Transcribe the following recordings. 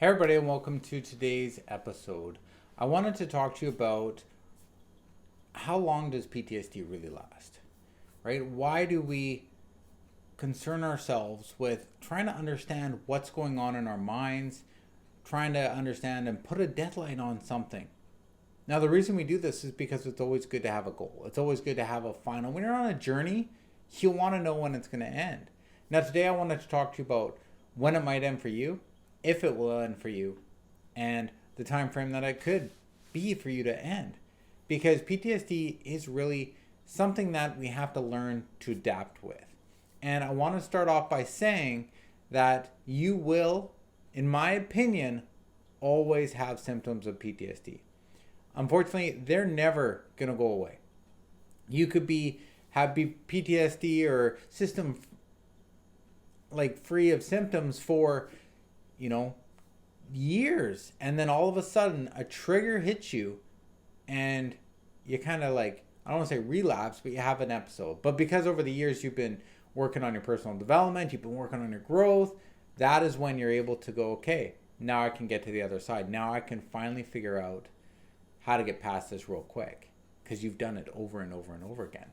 Hey everybody, and welcome to today's episode. I wanted to talk to you about how long does PTSD really last, right? Why do we concern ourselves with trying to understand what's going on in our minds, trying to understand and put a deadline on something? Now, the reason we do this is because it's always good to have a goal. It's always good to have a final. When you're on a journey, you want to know when it's going to end. Now, today I wanted to talk to you about when it might end for you, if it will end for you, and the time frame that it could be for you to end. Because PTSD is really something that we have to learn to adapt with. And I want to start off by saying that you will, in my opinion, always have symptoms of PTSD. Unfortunately, they're never going to go away. You could have PTSD or system free of symptoms for years, and then all of a sudden a trigger hits you and you kind of I don't want to say relapse, but you have an episode. But because over the years you've been working on your personal development, you've been working on your growth, that is when you're able to go, okay, now I can get to the other side. Now I can finally figure out how to get past this real quick, because you've done it over and over and over again.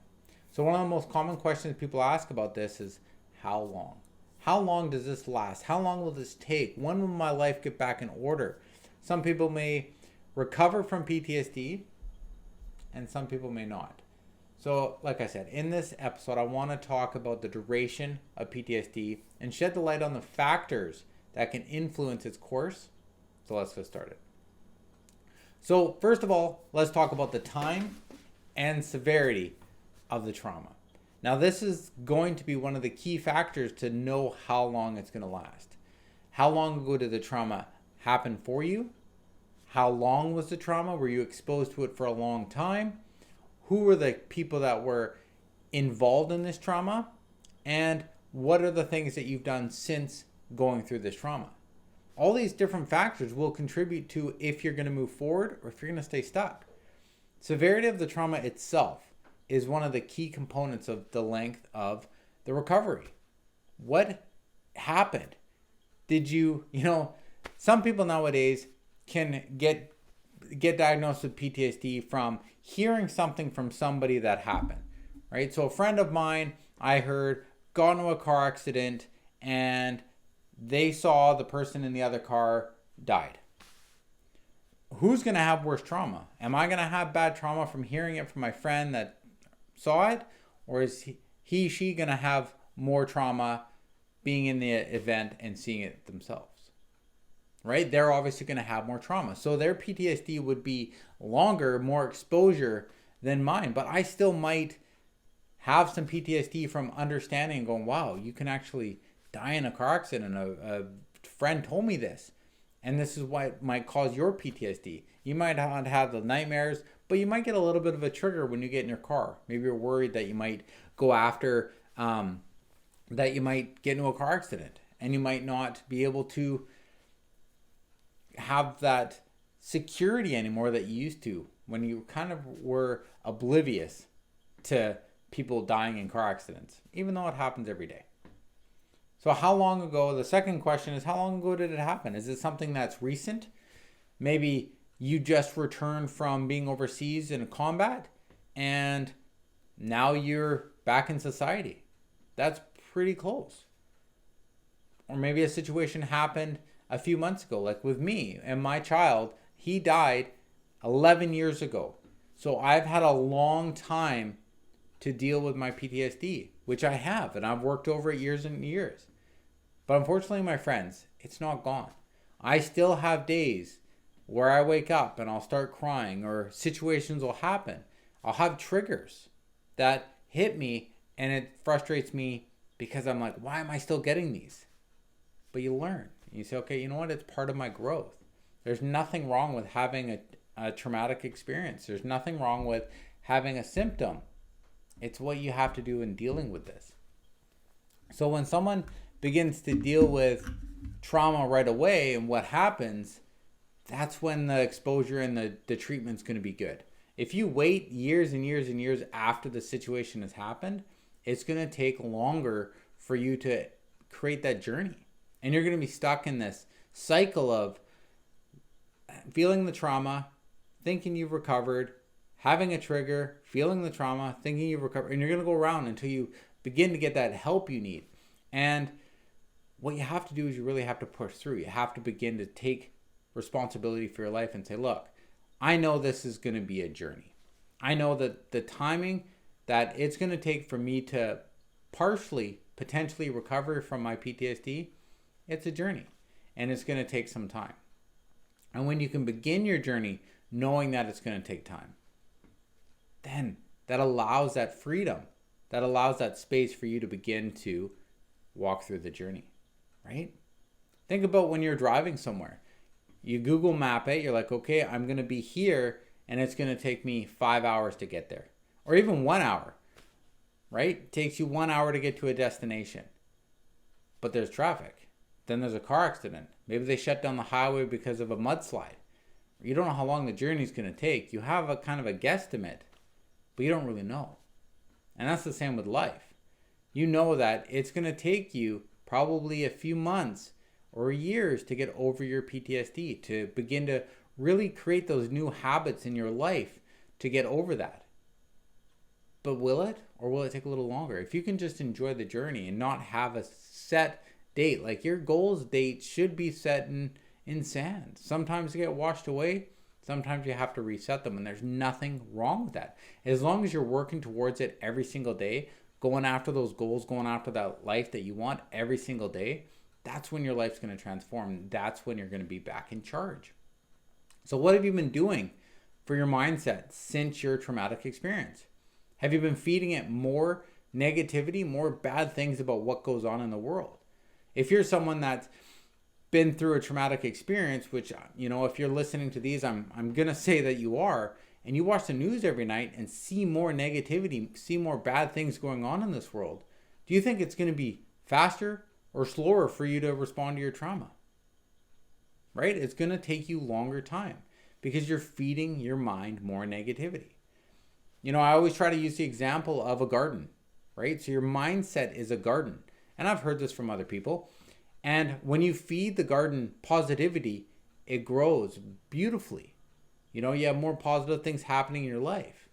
So one of the most common questions people ask about this is, how long? How long does this last? How long will this take? When will my life get back in order? Some people may recover from PTSD and some people may not. So like I said, in this episode, I want to talk about the duration of PTSD and shed the light on the factors that can influence its course. So let's get started. So first of all, let's talk about the time and severity of the trauma. Now, this is going to be one of the key factors to know how long it's going to last. How long ago did the trauma happen for you? How long was the trauma? Were you exposed to it for a long time? Who were the people that were involved in this trauma? And what are the things that you've done since going through this trauma? All these different factors will contribute to if you're going to move forward or if you're going to stay stuck. Severity of the trauma itself is one of the key components of the length of the recovery. What happened? Did some people nowadays can get diagnosed with PTSD from hearing something from somebody that happened, right? So a friend of mine, I heard, got into a car accident and they saw the person in the other car died. Who's going to have worse trauma? Am I going to have bad trauma from hearing it from my friend that saw it, or is she going to have more trauma being in the event and seeing it themselves? Right? They're obviously going to have more trauma. So their PTSD would be longer, more exposure than mine, but I still might have some PTSD from understanding and going, wow, you can actually die in a car accident. A friend told me this, and this is what might cause your PTSD. You might not have the nightmares, but you might get a little bit of a trigger when you get in your car. Maybe you're worried that you might go after, that you might get into a car accident and you might not be able to have that security anymore that you used to when you kind of were oblivious to people dying in car accidents, even though it happens every day. So how long ago, the second question is, how long ago did it happen? Is it something that's recent? Maybe you just returned from being overseas in a combat and now you're back in society. That's pretty close. Or maybe a situation happened a few months ago, like with me and my child. He died 11 years ago. So I've had a long time to deal with my PTSD, which I have, and I've worked over it years and years. But unfortunately, my friends, it's not gone. I still have days where I wake up and I'll start crying, or situations will happen. I'll have triggers that hit me and it frustrates me because I'm like, why am I still getting these? But you learn. You say, okay, you know what? It's part of my growth. There's nothing wrong with having a traumatic experience. There's nothing wrong with having a symptom. It's what you have to do in dealing with this. So when someone begins to deal with trauma right away and what happens, that's when the exposure and the treatment's going to be good. If you wait years and years and years after the situation has happened, it's going to take longer for you to create that journey. And you're going to be stuck in this cycle of feeling the trauma, thinking you've recovered, having a trigger, feeling the trauma, thinking you've recovered, and you're going to go around until you begin to get that help you need. And what you have to do is you really have to push through. You have to begin to take responsibility for your life and say, look, I know this is going to be a journey. I know that the timing that it's going to take for me to partially, potentially recover from my PTSD, it's a journey and it's going to take some time. And when you can begin your journey knowing that it's going to take time, then that allows that freedom, that allows that space for you to begin to walk through the journey, right? Think about when you're driving somewhere. You Google map it, you're like, okay, I'm going to be here and it's going to take me 5 hours to get there. Or even 1 hour, right? It takes you 1 hour to get to a destination. But there's traffic. Then there's a car accident. Maybe they shut down the highway because of a mudslide. You don't know how long the journey is going to take. You have a kind of a guesstimate, but you don't really know. And that's the same with life. You know that it's going to take you probably a few months or years to get over your PTSD, to begin to really create those new habits in your life to get over that. But will it? Or will it take a little longer? If you can just enjoy the journey and not have a set date, like your goals date should be set in sand. Sometimes they get washed away. Sometimes you have to reset them, and there's nothing wrong with that. As long as you're working towards it every single day, going after those goals, going after that life that you want every single day, that's when your life's going to transform. That's when you're going to be back in charge. So what have you been doing for your mindset since your traumatic experience? Have you been feeding it more negativity, more bad things about what goes on in the world? If you're someone that's been through a traumatic experience, which, you know, if you're listening to these, I'm going to say that you are, and you watch the news every night and see more negativity, see more bad things going on in this world, do you think it's going to be faster or slower for you to respond to your trauma? Right? It's going to take you longer time because you're feeding your mind more negativity. You know, I always try to use the example of a garden, right? So your mindset is a garden. And I've heard this from other people. And when you feed the garden positivity, it grows beautifully. You know, you have more positive things happening in your life.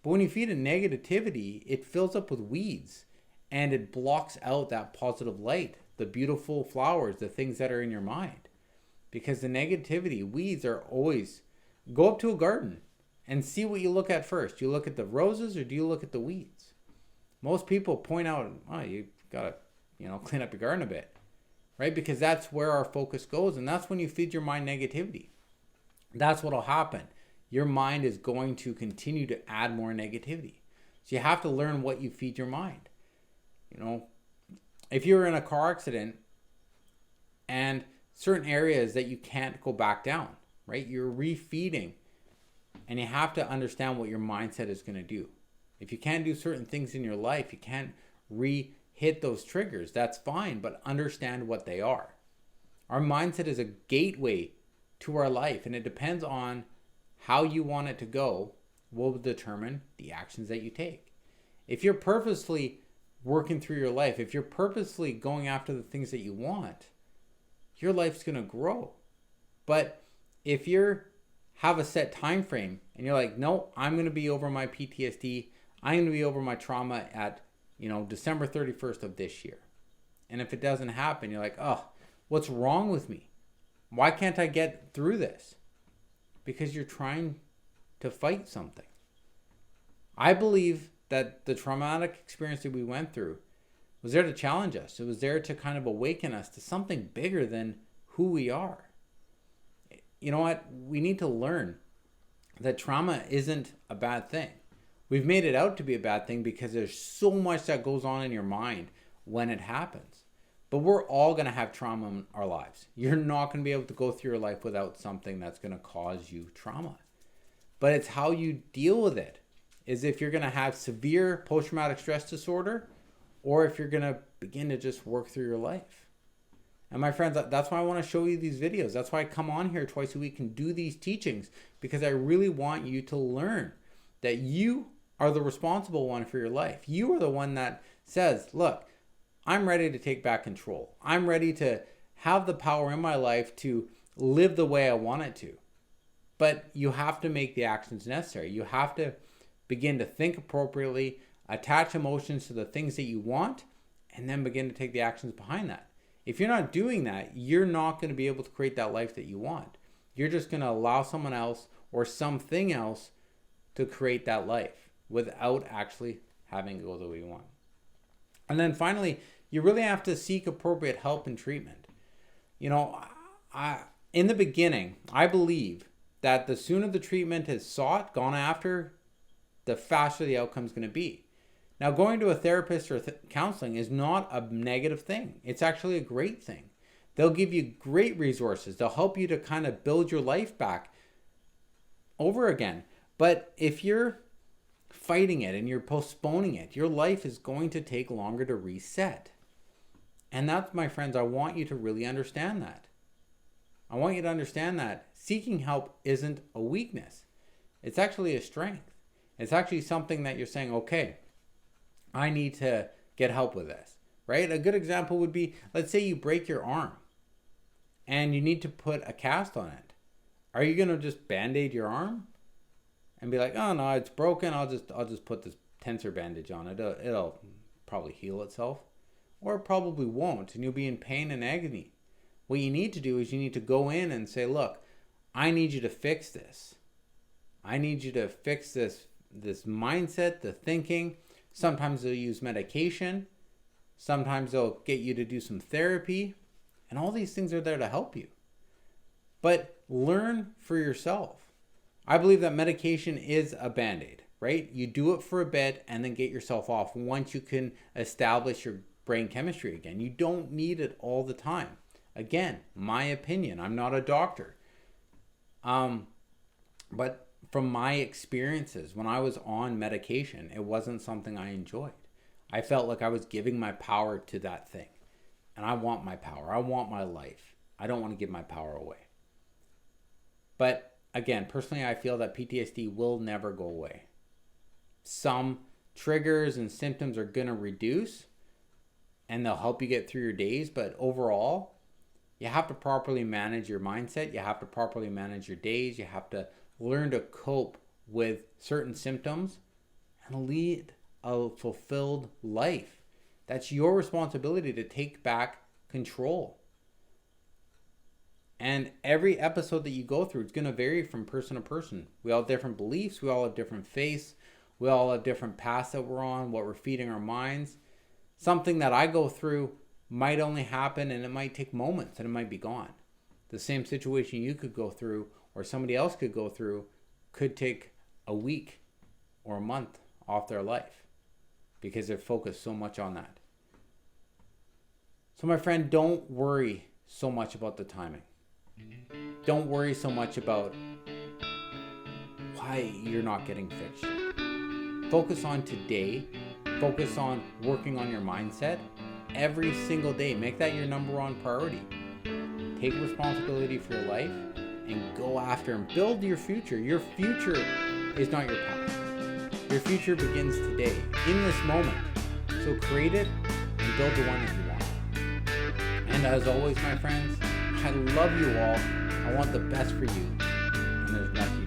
But when you feed it negativity, it fills up with weeds and it blocks out that positive light, the beautiful flowers, the things that are in your mind. Because the negativity, weeds are always, go up to a garden and see what you look at first. Do you look at the roses or do you look at the weeds? Most people point out, oh, you got to, clean up your garden a bit, right? Because that's where our focus goes. And that's when you feed your mind negativity. That's what'll happen. Your mind is going to continue to add more negativity. So you have to learn what you feed your mind. You know, if you're in a car accident and certain areas that you can't go back down, right? You're refeeding, and you have to understand what your mindset is going to do. If you can't do certain things in your life, you can't hit those triggers, that's fine, but understand what they are. Our mindset is a gateway to our life, and it depends on how you want it to go will determine the actions that you take. If you're purposely working through your life, if you're purposely going after the things that you want, your life's going to grow. But if you have a set time frame and you're like, no, I'm going to be over my PTSD, I'm going to be over my trauma at, December 31st of this year. And if it doesn't happen, you're like, oh, what's wrong with me? Why can't I get through this? Because you're trying to fight something. I believe that the traumatic experience that we went through was there to challenge us. It was there to kind of awaken us to something bigger than who we are. You know what? We need to learn that trauma isn't a bad thing. We've made it out to be a bad thing because there's so much that goes on in your mind when it happens. But we're all going to have trauma in our lives. You're not going to be able to go through your life without something that's going to cause you trauma. But it's how you deal with it. Is if you're going to have severe post-traumatic stress disorder, or if you're going to begin to just work through your life. And my friends, that's why I want to show you these videos. That's why I come on here twice a week and do these teachings, because I really want you to learn that you are the responsible one for your life. You are the one that says, look, I'm ready to take back control. I'm ready to have the power in my life to live the way I want it to. But you have to make the actions necessary. You have to begin to think appropriately, attach emotions to the things that you want, and then begin to take the actions behind that. If you're not doing that, you're not going to be able to create that life that you want. You're just going to allow someone else or something else to create that life without actually having to go the way you want. And then finally, you really have to seek appropriate help and treatment. In the beginning, I believe that the sooner the treatment is sought, gone after, the faster the outcome is going to be. Now, going to a therapist or counseling is not a negative thing. It's actually a great thing. They'll give you great resources. They'll help you to kind of build your life back over again. But if you're fighting it and you're postponing it, your life is going to take longer to reset. And that's, my friends, I want you to really understand that. I want you to understand that seeking help isn't a weakness. It's actually a strength. It's actually something that you're saying, okay, I need to get help with this, right? A good example would be, let's say you break your arm and you need to put a cast on it. Are you going to just band-aid your arm and be like, oh no, it's broken, I'll just put this tensor bandage on it. It'll probably heal itself. Or it probably won't, and you'll be in pain and agony. What you need to do is you need to go in and say, look, I need you to fix this. I need you to fix this mindset, the thinking. Sometimes they'll use medication. Sometimes they'll get you to do some therapy. And all these things are there to help you. But learn for yourself. I believe that medication is a band-aid, right? You do it for a bit and then get yourself off once you can establish your brain chemistry again. You don't need it all the time. Again, my opinion. I'm not a doctor. But from my experiences, when I was on medication, it wasn't something I enjoyed. I felt like I was giving my power to that thing. And I want my power. I want my life. I don't want to give my power away. But again, personally, I feel that PTSD will never go away. Some triggers and symptoms are going to reduce and they'll help you get through your days. But overall, you have to properly manage your mindset. You have to properly manage your days. You have to learn to cope with certain symptoms and lead a fulfilled life. That's your responsibility to take back control. And every episode that you go through, it's going to vary from person to person. We all have different beliefs. We all have different faiths. We all have different paths that we're on, what we're feeding our minds. Something that I go through might only happen and it might take moments and it might be gone. The same situation you could go through or somebody else could go through could take a week or a month off their life because they're focused so much on that. So my friend, don't worry so much about the timing. Don't worry so much about why you're not getting fixed. Focus on today. Focus on working on your mindset every single day. Make that your number one priority. Take responsibility for your life and go after and build your future. Your future is not your past. Your future begins today, in this moment. So create it and build the one that you want. And as always, my friends, I love you all. I want the best for you. And there's nothing